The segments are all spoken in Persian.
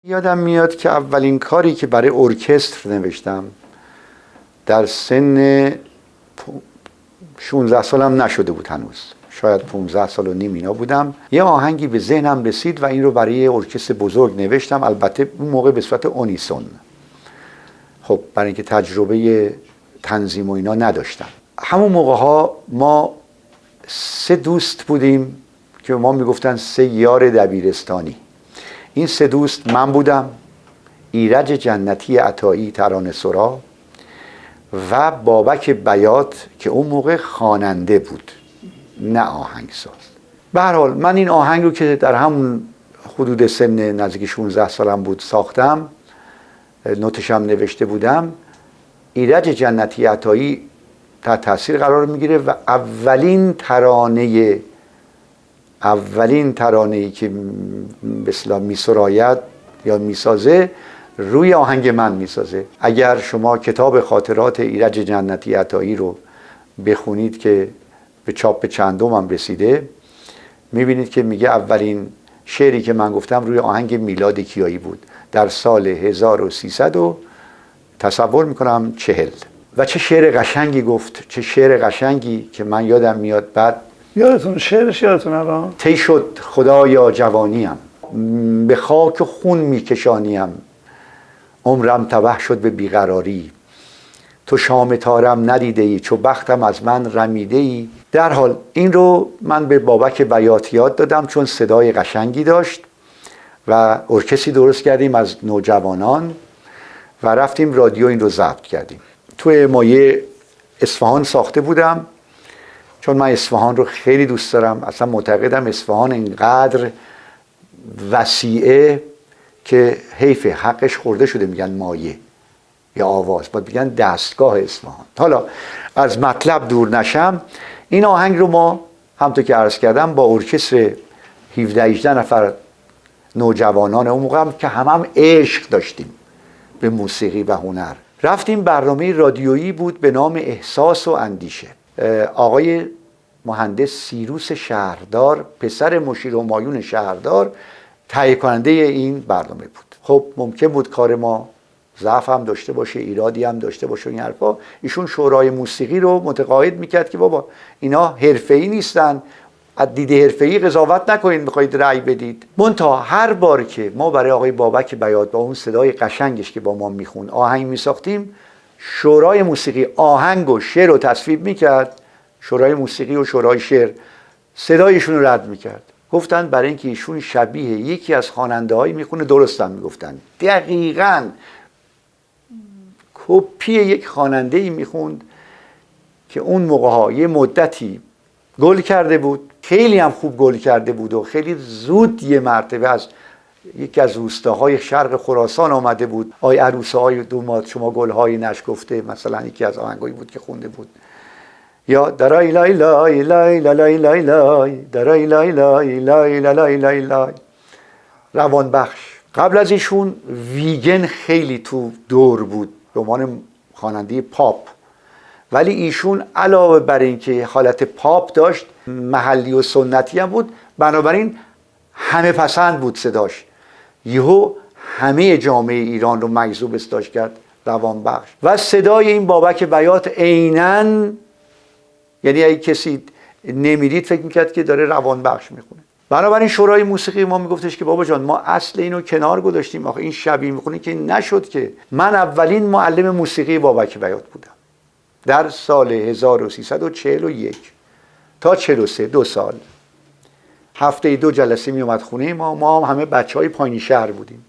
یادم میاد که اولین کاری که برای ارکستر نوشتم در سن 16 سالم نشده بود هنوز، شاید 15 سال و نیم اینا بودم. یه آهنگی به ذهنم رسید و این رو برای ارکستر بزرگ نوشتم، البته اون موقع به صورت اونیسون، خب برای اینکه تجربه تنظیم و اینا نداشتم. همون موقع ها ما 3 دوست بودیم که ما میگفتن 3 یار دبیرستانی. این 3 دوست من بودم، ایرج جنتی عطایی ترانه سرا و بابک بیات که اون موقع خواننده بود نه آهنگساز. به هر حال من این آهنگ رو که در همون حدود سن نزدیک 16 سالم بود ساختم، نوتشم نوشته بودم. ایرج جنتی عطایی تحت تاثیر قرار میگیره و اولین ترانه‌ای که به اصطلاح میسراید یا میسازه روی آهنگ من میسازه. اگر شما کتاب خاطرات ایرج جنتی عطایی رو بخونید که به چاپ چندمم رسیده، میبینید که میگه اولین شعری که من گفتم روی آهنگ میلاد کیایی بود در سال 1300 و تصور میکنم 40. و چه شعر قشنگی گفت، چه شعر قشنگی که من یادم میاد. بعد یادتون شعرش یادتون الان؟ طی شد خدایا جوانیم، به خاک و خون میکشانیم، عمرم تبه شد به بیقراری، تو شام تارم ندیده ای، چو بختم از من رمیده ای. در حال این رو من به بابک بیات یاد دادم چون صدای قشنگی داشت و ارکستری درست کردیم از نوجوانان و رفتیم رادیو این رو ضبط کردیم. توی مایه اصفهان ساخته بودم چون من اصفهان رو خیلی دوست دارم. اصلا معتقدم اصفهان اینقدر وسیعه که حیف حقش خورده شده میگن مایه یا آواز، باید بگن دستگاه اصفهان. حالا از مطلب دور نشم، این آهنگ رو ما همونطور که عرض کردم با ارکستر 17-18 نفر نوجوانان اون موقع هم که هم عشق داشتیم به موسیقی و هنر، رفتیم. برنامه رادیویی بود به نام احساس و اندیشه. آقای مهندس سیروس شهردار پسر مشیر همایون شهردار تهیه کننده این برنامه بود. خب ممکن بود کار ما ضعف هم داشته باشه، ایرادی هم داشته باشه این حرفا. ایشون شورای موسیقی رو متقاعد میکرد که بابا اینا حرفه‌ای نیستن، از دید حرفه‌ای قضاوت نکنید میخواید رأی بدید. منتها هر بار که ما برای آقای بابک بیات با اون صدای قشنگش که با ما میخوند آهنگ میساختیم، شورای موسیقی آهنگ و شعر رو تصویب میکرد، شورای موسیقی و شورای شعر صدایشون رو رد میکرد. گفتن برای اینکه ایشون شبیه یکی از خواننده‌هایی میخونه، درستم میگفتن، دقیقاً کپی یک خواننده‌ای میخوند که اون موقع‌ها یه مدتی گل کرده بود، خیلی هم خوب گل کرده بود و خیلی زود یه مرتبه از یکی از روستاهای شرق خراسان آمده بود. آی عروسه های دومات شما گل‌های نشکفته، مثلا یکی از آهنگایی بود که خونده بود. یا درای لای لای لای لای لای لای درای لای لای لای لای لای لای. روان بخش. قبل از ایشون ویگن خیلی تو دور بود به عنوان خواننده پاپ، ولی ایشون علاوه بر اینکه حالت پاپ داشت محلی و سنتی هم بود، بنابراین همه پسند بود صداش. یهو همه جامعه ایران رو مجذوب استاش کرد. روان بخش و صدای این بابک بیات عیناً، یعنی اگه کسی نمیدید فکر میکرد که داره روان بخش میخونه. بنابراین شورای موسیقی ما میگفتش که بابا جان ما اصل اینو کنار گذاشتیم، آخه این شبیه میخونه که نشد. که من اولین معلم موسیقی بابک بیات بودم در سال 1341 تا 43، 2 سال. هفته 2 جلسه می اومد خونه ما هم همه بچهای پایینی شهر بودیم.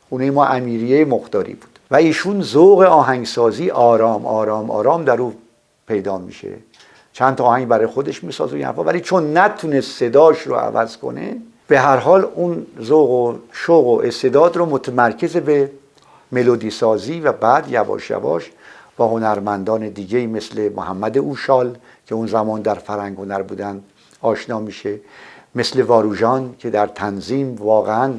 خونه ما امیریه مختاری بود و ایشون ذوق آهنگسازی آرام آرام آرام در او پیدا میشه. چند تا آهنگ برای خودش میسازه این حرفا، ولی چون نتونست صداش رو عوض کنه، به هر حال اون ذوق و شوق و استعداد رو متمرکز به ملودی سازی و بعد یواش یواش با هنرمندان دیگه مثل محمد اوشال که اون زمان در فرهنگ هنر بودن آشنا میشه، مثل واروژان که در تنظیم واقعا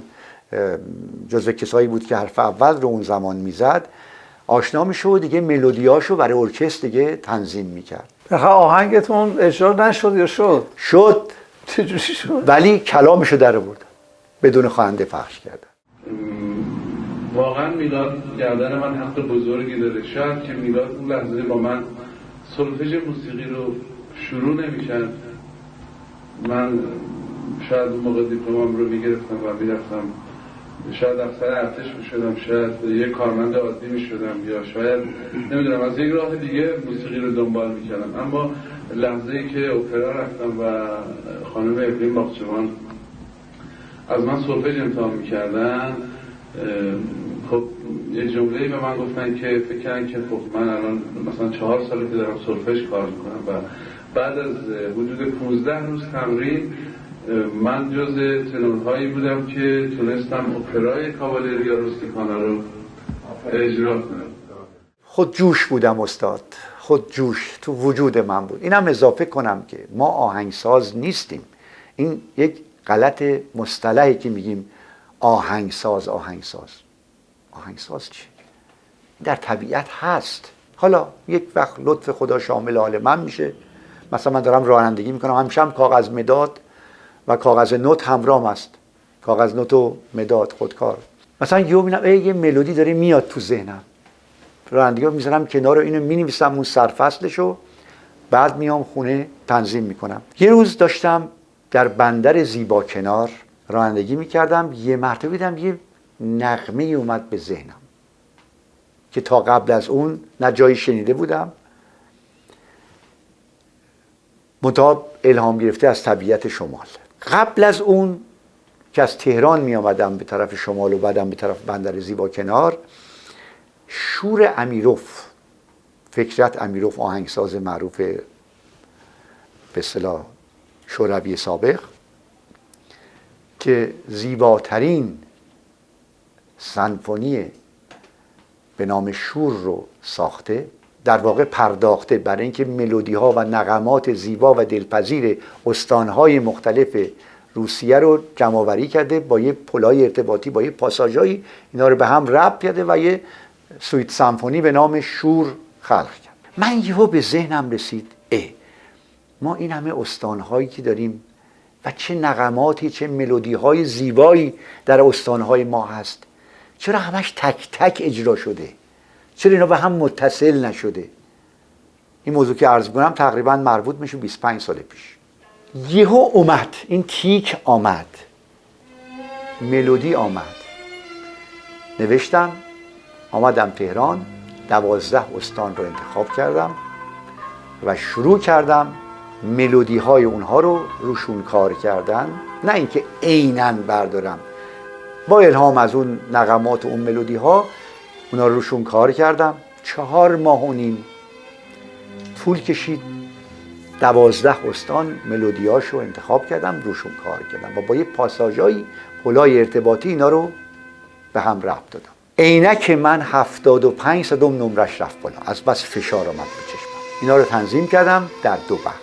جزو کسایی بود که حرف اول رو اون زمان میزد، آشنا میشه و دیگه ملودیاشو برای ارکستر دیگه تنظیم میکرد. آهنگتون اجرا نشد یا شد؟ شد. چجوری شد؟ ولی کلامشو در آوردن، بدون خواننده پخش کردن. واقعا میلاد گردن من حق بزرگی داره. شاید که میلاد اون لحظه با من سولفژ موسیقی رو شروع نمیشن، من شاید اون موقع دیپلمم رو میگرفتم و میرفتم، شاید افسر ارتش میشدم، شاید یک کارمند عادی میشدم، یا شاید نمیدونم از یک راه دیگه موسیقی رو دنبال میکردم. اما لحظه ای که اپرا رفتم و خانم اقلیم باغچبان از من سولفژ امتحان میکردن، خب یه جمله‌ای به من گفتن که فکر کردن که خب من الان مثلا 4 ساله که دارم سولفژ کار میکنم و بعد از حدود 15 روز تمرین من جز تنورهایی بودم که تونستم اپرای کاوالریا روستیکانا رو اجرا کنم. خود جوش بودم استاد، خود جوش تو وجود من بود. اینم اضافه کنم که ما آهنگساز نیستیم. این یک غلط مصطلحی که میگیم آهنگساز چی؟ در طبیعت هست. حالا یک وقت لطف خدا شامل حال من میشه، مثلا من دارم رانندگی میکنم، همیشه هم کاغذ مداد و کاغذ نوت همراهم است، کاغذ نوت و مداد خودکار. مثلا یه ملودی داره میاد تو ذهنم، رانندگی رو میذارم کنار، اینو مینویسم اون سرفصلشو، بعد میام خونه تنظیم میکنم. یه روز داشتم در بندر زیبا کنار رانندگی میکردم، یه مرتبه دیدم یه نغمه اومد به ذهنم که تا قبل از اون نه جایی شنیده بودم، منتها الهام گرفته از طبیعت شمال. قبل از اون که از تهران می آمدم به طرف شمال و بعدم به طرف بندر زیبا کنار، شور امیروف، فکرت امیروف، آهنگساز معروف به اصطلاح شوروی سابق که زیباترین سمفونی به نام شور رو ساخته، در واقع پرداخته برای اینکه ملودی ها و نغمات زیبا و دلپذیر استانهای مختلف روسیه رو جمع‌آوری کرده، با یه پلای ارتباطی، با یه پاساژایی اینا رو به هم ربط کرده و یه سویت سمفونی به نام شور خلق کرد. من یهو به ذهنم رسید ما این همه استانهایی که داریم و چه نغماتی، چه ملودی های زیبایی در استانهای ما هست، چرا همش تک تک اجرا شده؟ چرا اینا به هم متصل نشده؟ این موضوع که عرض کنم تقریبا مربوط میشه 25 سال پیش. یهو اومد، این تیک آمد، ملودی آمد، نوشتم، آمدم تهران، 12 استان رو انتخاب کردم و شروع کردم ملودی های اونها رو روشون کار کردن، نه اینکه عیناً بردارم، با الهام از اون نغمات و اون ملودی ها اونا رو روشون کار کردم. 4 ماه و نیم طول کشید، 12 استان ملودیاش رو انتخاب کردم، روشون کار کردم و با یه پاساژایی، پلای ارتباطی اینا رو به هم ربط دادم. عینک من 75 صدم نمرش رفت بالا، از بس فشار آمد به چشمم. اینا رو تنظیم کردم در 2 بخش،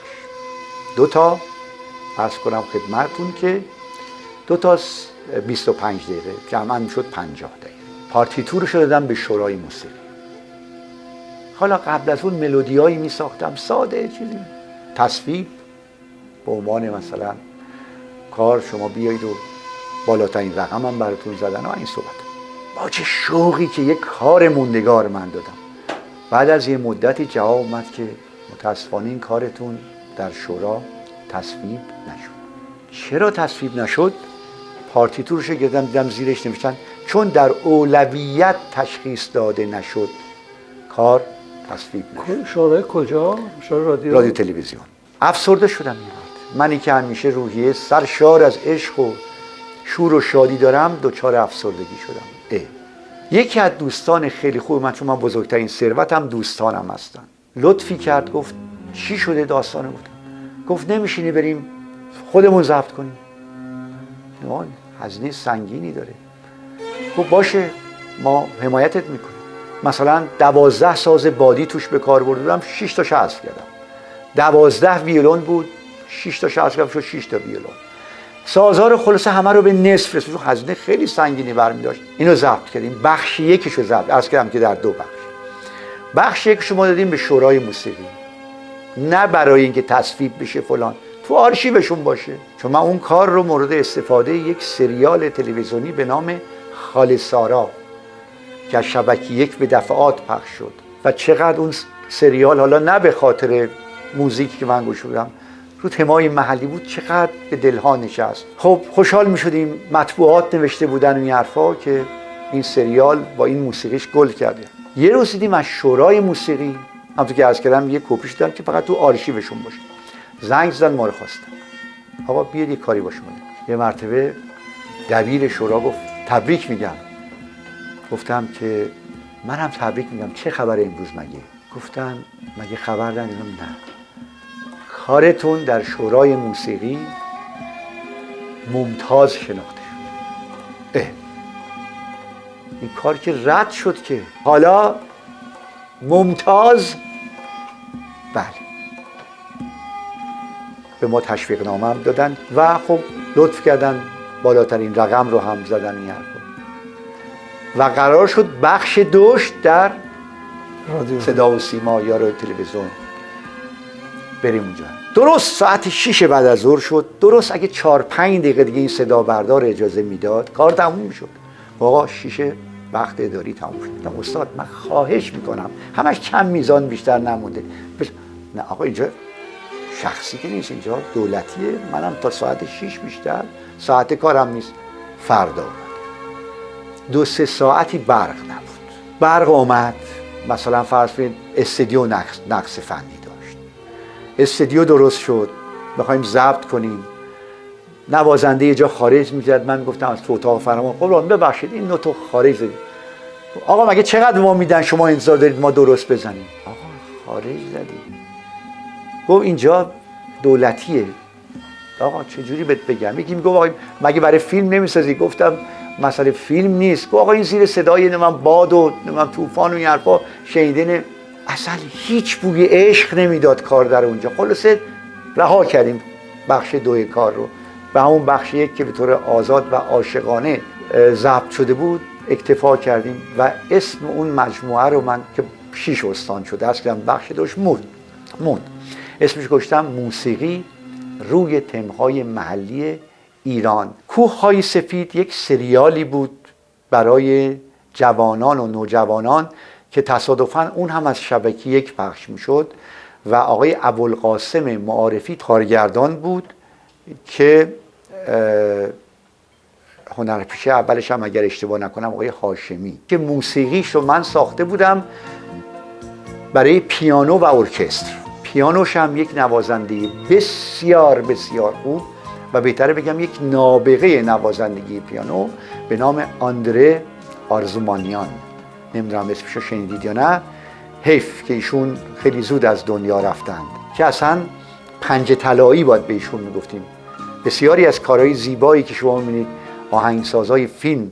2 تا عرض کنم خدمتتون که 2 تا 25 دقیقه، جمعاً میشد 50 دقیقه. پارتیتورش رو دادم به شورای موسیقی. حالا قبل از اون ملودیایی می ساختم ساده، چیزی تصویب به عنوان مثلا کار شما بیایید و بالاترین رقم هم براتون زدن و این صحبت. با چه شوقی که یک کار موندگار من دادم. بعد از یه مدتی جواب اومد که متاسفانه این کارتون در شورا تصویب نشد. چرا تصویب نشد؟ پارتیتورش رو گرفتم دیدم زیرش نوشتن چون در اولویت تشخیص داده نشد کار تصویب نشد. شورای کجا؟ شورای رادیو؟ رادیو تلویزیون. افسرده شدم یه وقت. منی که همیشه روحیه سرشار از عشق و شور و شادی دارم دچار افسردگی شدم. یکی از دوستان خیلی خوب من، چون من بزرگترین ثروتم دوستانم هستن، لطفی کرد گفت چی شده داستانه بودم؟ گفت نمیشینی بریم خودمون ضبط کنیم؟ هزینه سنگینی داره. گفت باشه ما حمایتت میکنیم. مثلا 12 ساز بادی توش به کار بردم، 6 تاش حذف کردم. 12 ویولون بود، 6 تاش حذف کردم، شد 6 تا ویولون. سازها رو خلاصه همه رو به نصف رسوندم، هزینه خیلی سنگینی برمی داشت. اینو ضبط کردیم. بخش یکیشو ضبط، عرض کردم که در 2 بخش. بخش یکیشو ما دادیم به شورای موسیقی، نه برای اینکه تصویب بشه فلان، تو آرشیوشون باشه. چون من اون کار رو مورد استفاده یک سریال تلویزیونی به نام خاله سارا که از شبکه 1 به دفعات پخش شد و چقدر اون سریال، حالا نه به خاطر موزیکی که من گوش میدم، رو تمای محلی بود، چقدر به دلها نشست. خب خوشحال می شدیم. مطبوعات نوشته بودن این حرفا که این سریال با این موسیقیش گل کرده. یه روز دیدیم از شورای موسیقی، همونطور که عرض کردم یه کپیش دادم که فقط تو آرشیوشون باشه، زنگ زدن ما رو خواستن آقا بیاید یه کاری با شما. یه مرتبه دبیر شورا گفت تبریک میگم. گفتم که منم تبریک میگم، چه خبر امروز مگه؟ گفتن مگه خبر ندارم؟ نه، کارتون در شورای موسیقی ممتاز شناخته شد. این کار که رد شد که حالا ممتاز، بله، به ما تشویق نامه هم دادن و خب لطف کردن بالاترین رقم رو هم زدن این حرف و قرار شد بخش دوش در رادیو صدا و سیما یا رادیو تلویزیون بریم اونجا. درست ساعت 6 بعد از ظهر شد. درست اگه 4-5 دقیقه دیگه این صدا بردار اجازه میداد کار تموم شد. آقا 6 وقت اداری تموم شد. گفتم استاد من خواهش میکنم همش کم میزان بیشتر نمونده. نه آقا اینجا شخصی که نیست، اینجا دولتیه، منم تا ساعت 6 بیشتر ساعت کارم نیست. فردا اومد 2-3 ساعتی برق نبود. برق اومد، مثلا فرض کنید استودیو نقص فنی داشت، استودیو درست شد، بخوایم ضبط کنیم، نوازنده یه جا خارج می‌کرد، من گفتم از تو اتاق فرمان قربان ببخشید این نوتو خارج زدید. آقا مگه چقدر ما میدن شما انتظار دارید ما درست بزنیم؟ آقا خارج زدید. گفت اینجا دولتیه. آقا چجوری بهت بگم؟ یکی میگه آقا مگه برای فیلم نمیسازی؟ گفتم مسئله فیلم نیست. گفت آقا این زیر صدای من باد و من طوفان و این حرفا شنیدن، اصلا هیچ بوی عشق نمیداد کار در اونجا. خلاصه رها کردیم بخش 2 کار رو، به همون بخش 1 که به طور آزاد و عاشقانه ضبط شده بود اکتفا کردیم و اسم اون مجموعه رو من که 6 استان شده است کردم، بخش 2 موند. اسمش گذاشتم موسیقی روی تمهای محلی ایران. کوههای سفید یک سریالی بود برای جوانان و نوجوانان که تصادفاً اون هم از شبکه 1 پخش میشد و آقای ابوالقاسم معارفی کارگردان بود که هنرپیشه اولش هم اگر اشتباه نکنم آقای هاشمی، که موسیقیش رو من ساخته بودم برای پیانو و ارکستر. پیانوش هم یک نوازنده بسیار بسیار خوب و بهتره بگم یک نابغه نوازندگی پیانو به نام آندره آرزومانیان. نمیدونم اسمش رو شنیدید یا نه. حیف که ایشون خیلی زود از دنیا رفتند که اصلا پنجه طلایی باید به ایشون میگفتیم. بسیاری از کارهای زیبایی که شما میبینید آهنگسازهای فیلم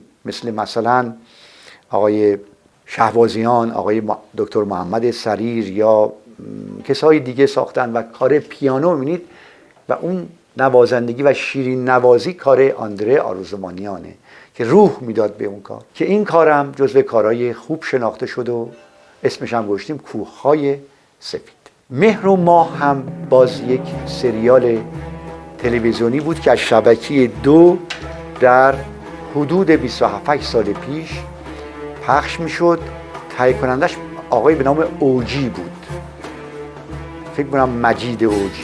مثلا آقای شهبازیان، آقای دکتر محمد سریر یا کسای دیگه ساختن و کار پیانو میبینید و اون نوازندگی و شیرین نوازی کار آندره آرزومانیانه که روح میداد به اون کار، که این کارم جزو کارهای خوب شناخته شد و اسمش هم گذاشتیم کوههای سفید. مهر و ماه هم باز یک سریال تلویزیونی بود که از شبکه 2 در حدود 27 سال پیش پخش میشد. تهیه کنندش آقای به نام اوجی بود، فکر کنم مجید اوجی.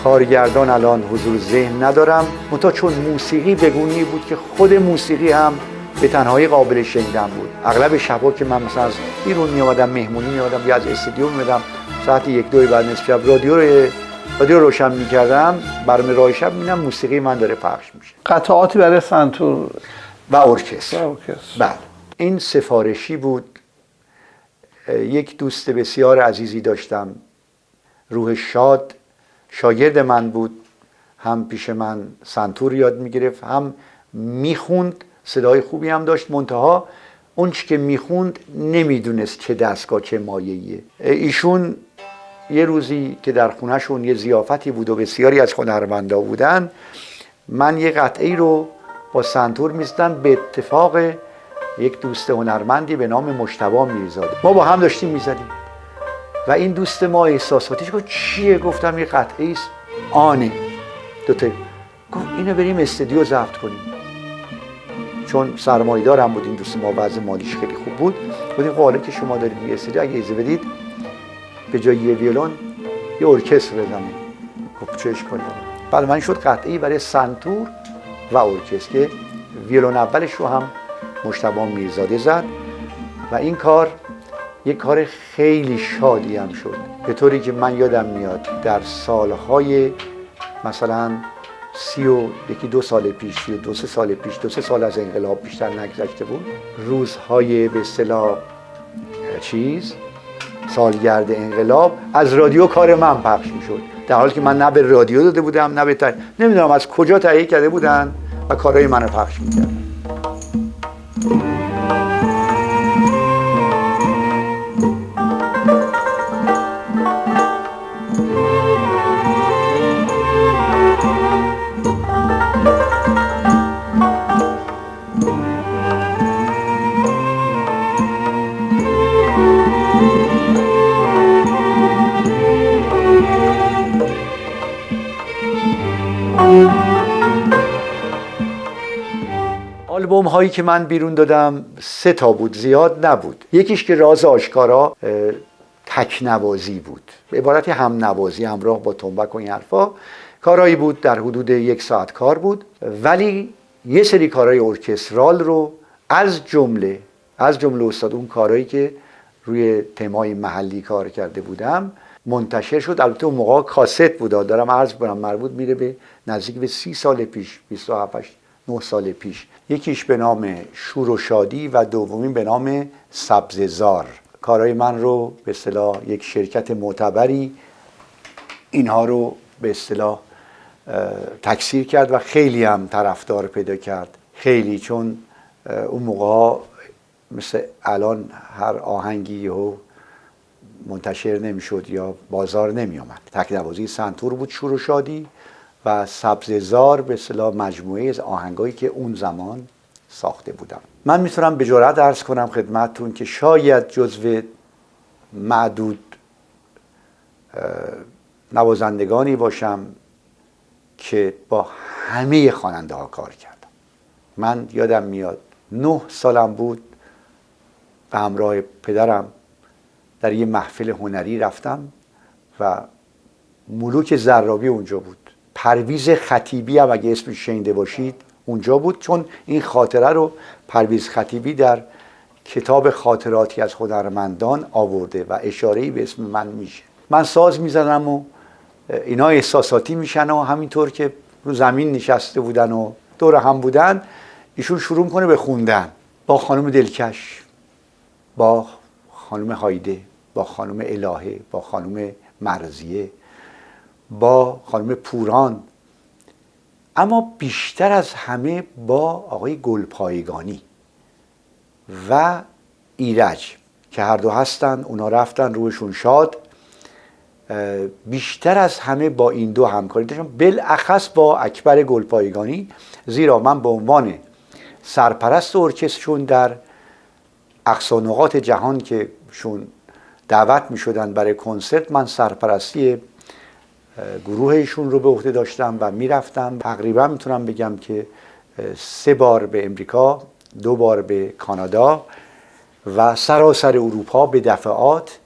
کارگردان الان حضور ذهن ندارم، منتها چون موسیقی بگونی بود که خود موسیقی هم به تنهایی قابل شنیدن بود. اغلب شبا که من مثلا از بیرون می اومدم مهمونی می اومدم یا از استودیو می اومدم ساعت 1-2 بعد نصف شب رادیو رو رادیو روشن میکردم، برنامه راه شب میبینم موسیقی من داره پخش میشه قطعاتی برای سنتور و ارکستر. و ارکستر. بله، این سفارشی بود. یک دوست بسیار عزیزی داشتم، روح شاد، شاگرد من بود، هم پیش من سنتور یاد میگرفت، هم میخوند، صدای خوبی هم داشت، منتها اون چی که میخوند نمیدونست چه دستگاه چه مایه‌ایه. ایشون یه روزی که در خونهشون یه ضیافتی بود و بسیاری از هنرمندا بودن، من یه قطعی رو با سنتور میزدم به اتفاق یک دوست هنرمندی به نام مجتبی میرزاده. ما با هم داشتیم میزدیم و این دوست ما احساساتیش گفت چیه؟ گفتم یه قطعی است آنه دوتا. گفت اینو بریم استودیو ضبط کنیم، چون سرمایه‌دار هم بود این دوست ما، وضع مالیش خیلی خوب بود. گفتیم خب حالا که شما دارید یه استودیو، اگه اجازه بدید به جای یه ویولون یه ارکستر بزنیم. خب چه اشکالی داره؟ بعد من شد قطعی برای سنتور و ارکستر که ویولون اولش رو هم مجتبی میرزاده زد و این کار یک کار خیلی شادی هم شد، به طوری که من یادم میاد در سالهای مثلا 32 سال پیش، 32 سال پیش، 2 سال از انقلاب بیشتر نگذشته بود، روزهای به اصطلاح سالگرد انقلاب از رادیو کار من پخش میشد، در حالی که من نه به رادیو داده بودم نه به نمیدونم از کجا تهیه کرده بودن و کارهای منو پخش میکردن. آلبوم هایی که من بیرون دادم 3 تا بود، زیاد نبود. یکیش که راز آشکارا تکنوازی بود، به عبارت هم نوازی همراه با تنبک و این حرفا، کارهایی بود در حدود 1 ساعت کار بود، ولی یه سری کارهای ارکسترال رو از جمله استاد اون کارهایی که روی تمای محلی کار کرده بودم منتشر شد. البته اون موقع کاست بود، دارم عرض کنم، مربوط میره به نزدیک به 30 سال پیش، 27 9 سال پیش. یکیش به نام شور و شادی و دومین به نام سبززار. کارهای من رو به اصطلاح یک شرکت معتبری اینها رو به اصطلاح تکثیر کرد و خیلی هم طرفدار پیدا کرد، خیلی، چون اون موقع مثل الان هر آهنگی و منتشر نمیشد یا بازار نمی آمد. تکنوازی سنتور بود شور و شادی و سبززار به اصطلاح مجموعه از آهنگایی که اون زمان ساخته بودم. من میتونم به جرئت عرض کنم خدمتتون که شاید جزو معدود نوازندگانی باشم که با همه خواننده ها کار کردم. من یادم میاد 9 سالم بود به همراه پدرم در یه محفل هنری رفتم و ملوک زرابی اونجا بود، پرویز خطیبی هم اگه اسمش شنیده باشید اونجا بود، چون این خاطره رو پرویز خطیبی در کتاب خاطراتی از هنرمندان آورده و اشاره‌ای به اسم من میشه. من ساز میزنم و اینا احساساتی میشن و همینطور که رو زمین نشسته بودن و دور هم بودن، ایشون شروع کنه به خوندن با خانم دلکش، با خانم هایده، با خانم الهه، با خانم مرضیه، با خانم پوران، اما بیشتر از همه با آقای گلپایگانی و ایرج که هر دو هستن. اونا رفتن روحشون شاد. بیشتر از همه با این دو همکاری داشتم، بالاخص با اکبر گلپایگانی، زیرا من به عنوان سرپرست ارکسترشون در اقصا نقاط جهان که شون دعوت می شدن برای کنسرت، من سرپرستی گروهشون رو به عهده داشتم و میرفتم. تقریبا میتونم بگم که 3 بار به امریکا، 2 بار به کانادا و سراسر اروپا به دفعات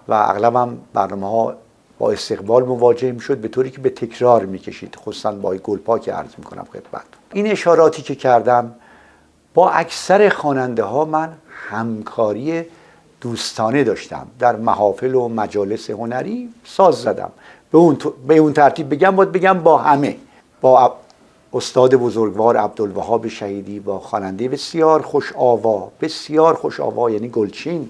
و اغلبم برنامه‌ها با استقبال مواجه میشد، به طوری که به تکرار میکشید، خصوصا با گلپا که عرض میکنم خدمت. این اشاراتی که کردم با اکثر خواننده ها من همکاری دوستانه داشتم. در محافل و مجالس هنری ساز زدم، به اون ترتیب بگم، باید بگم با همه، با استاد بزرگوار عبدالوهاب شهیدی، با خواننده بسیار خوش آوا یعنی گلچین،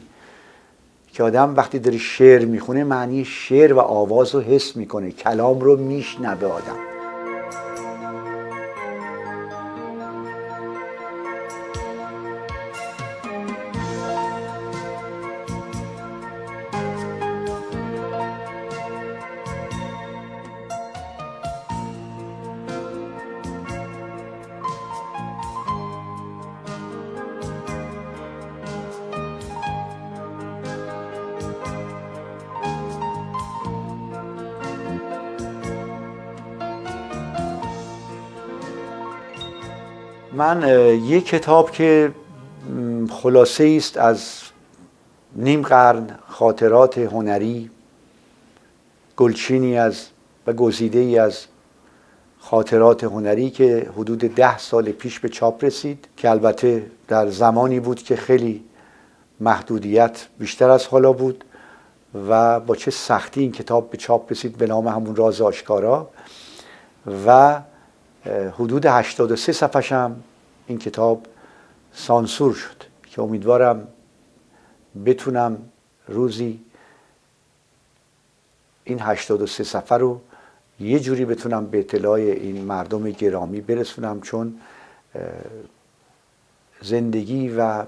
که آدم وقتی داره شعر میخونه معنی شعر و آواز رو حس میکنه، کلام رو میشنوه آدم. من یک کتاب که خلاصه است از نیم قرن خاطرات هنری، گلچینی از و گزیده ای از خاطرات هنری که حدود 10 سال پیش به چاپ رسید، که البته در زمانی بود که خیلی محدودیت بیشتر از حالا بود و با چه سختی این کتاب به چاپ رسید، به نام همون راز آشکارا، و حدود 83 صفحش هم این کتاب سانسور شد که امیدوارم بتونم روزی این 83 صفحه رو یه جوری بتونم به اطلاع این مردم گرامی برسونم، چون زندگی و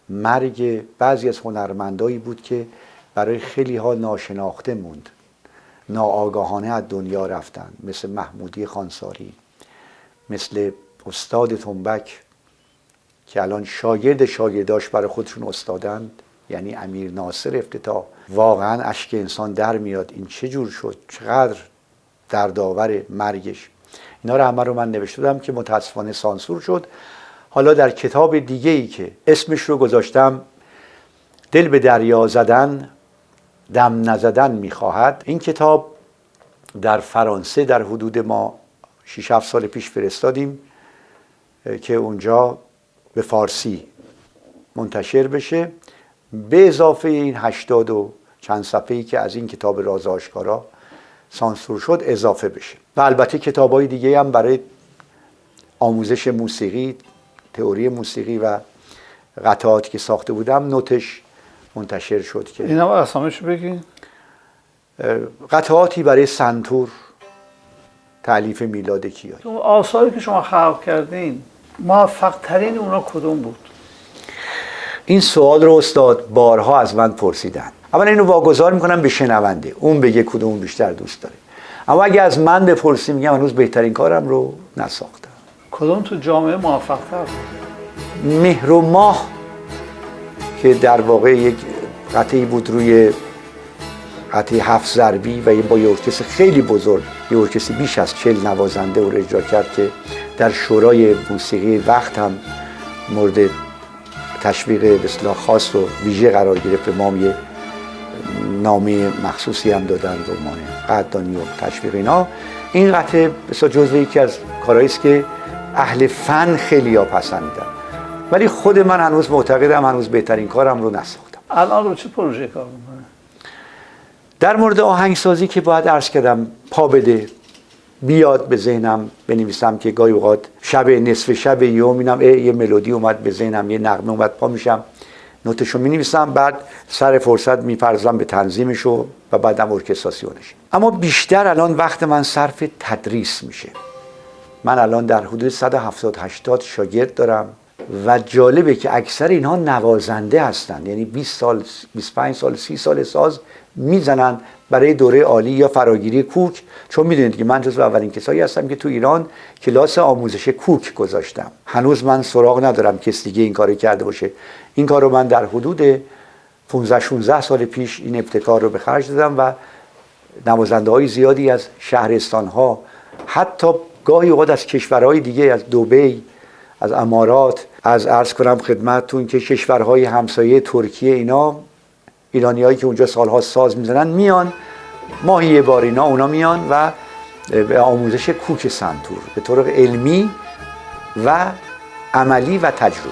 مرگ بعضی از هنرمندایی بود که برای خیلی ها ناشناخته موند، ناآگاهانه از دنیا رفتن، مثل محمودی خانساری، مثل استاد تنبک که الان شاگرداش برای خودشون استادند، یعنی امیر ناصر افتتاح. واقعا اشک انسان در میاد این چه جور شد، چقدر دردآور مرگش. اینا رو همه رو من نوشته بودم که متاسفانه سانسور شد. حالا در کتاب دیگه ای که اسمش رو گذاشتم دل به دریا زدن دم نزدن میخواهد، این کتاب در فرانسه در حدود ما 6-7 سال پیش فرستادیم که اونجا به فارسی منتشر بشه، به اضافه این 80 و چند صفحه‌ای که از این کتاب راز آشکارا سانسور شد اضافه بشه. و البته کتاب‌های دیگه هم برای آموزش موسیقی، تئوری موسیقی و قطعاتی که ساخته بودم نوتش منتشر شد. که اینا اسامیشو بگین. قطعاتی برای سنتور تألیف میلاد کیایی. تو آثاری که شما خلق کردین موفق ترین اونا کدوم بود؟ این سوال رو استاد بارها از من پرسیدن. اول اینو واگذار میکنم به شنونده، اون بگه کدوم بیشتر دوست داره. اما اگه از من بپرسی میگم هنوز بهترین کارم رو نساختم. کدوم تو جامعه موفق تر بود؟ مهر و ماه که در واقع یک قطعی بود روی قطعه 7 ضربی و با یه ارکستر خیلی بزرگ، یه ارکستر بیش از 40 نوازنده رو اجرا کرد که در شورای موسیقی وقت هم مورد تشویق به اصطلاح خاص و ویژه قرار گرفت. به ما یه نامه مخصوصی هم دادن به عنوان قدردانی و تشویق اینا. این قطعه بسیار جزو یکی از کارهایی است که اهل فن خیلی ها پسندیدن، ولی خود من هنوز معتقدم هنوز بهترین کارم رو نساختم. الان رو چه پروژه کار میکنه؟ در مورد آهنگسازی که باید عرض کردم پا بده بیاد به ذهنم بنویسم که گاهی اوقات شب نصف شب یومینم یه ملودی اومد به ذهنم، یه نغمه اومد، پا میشم نوتشو مینویسم، بعد سر فرصت میپردازم به تنظیمشو و بعدم ارکستراسیونش. اما بیشتر الان وقت من صرف تدریس میشه. من الان در حدود 170-80 شاگرد دارم و جالبه که اکثر اینها نوازنده هستن، یعنی 20 سال 25 سال 30 سال ساز میزنن برای دوره عالی یا فراگیری کوک. چون میدونید که من جزو اولین کسایی هستم که تو ایران کلاس آموزش کوک گذاشتم. هنوز من سراغ ندارم کسی دیگه این کارو کرده باشه. این کارو من در حدود 15-16 سال پیش این ابتکار رو به خرج دادم و نوازنده های زیادی از شهرستان ها، حتی گاهی اوقات از کشورهای دیگه، از دبی، از امارات، از عرض کنم خدمتتون که کشورهای همسایه ترکیه، اینا ایرانیایی که اونجا سالها ساز میزنن میان ماهی یه بار اینا اونا میان و به آموزش کوک سنتور به طرق علمی و عملی و تجربی.